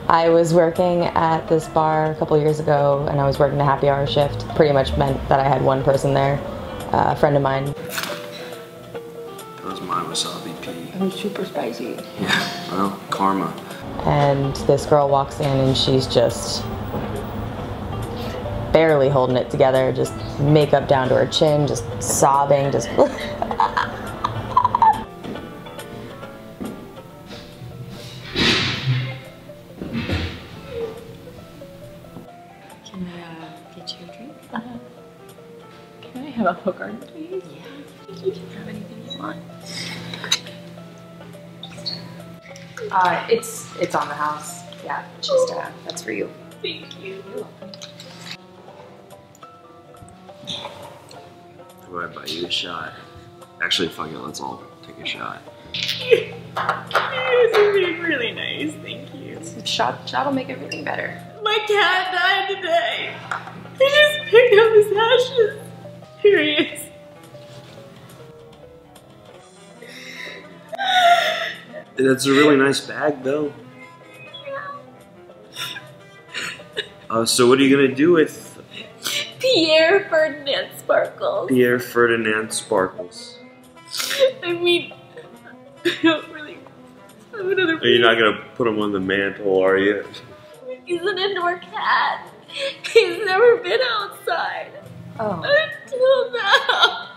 I was working at this bar a couple years ago, and I was working a happy hour shift. Pretty much meant that I had one person there, a friend of mine. That was my wasabi pea. It was super spicy. Yeah, well, karma. And this girl walks in and she's just barely holding it together, just makeup down to her chin, just sobbing, just Can I get you a drink? Can I have a hooker, please? Yeah, you can have anything you want. It's on the house. Yeah, just that's for you. Thank you. You're welcome. How about I buy you a shot? Actually, fuck it, let's all take a shot. This is being really nice, thank you. Shot will make everything better. My cat died today. They just picked up his ashes. Here he is. That's a really nice bag, though. So what are you gonna do with Pierre Ferdinand Sparkles. Pierre Ferdinand Sparkles? I mean, I don't really have another. Are you not gonna put him on the mantle, are you? He's an indoor cat. He's never been outside. oh. Until now.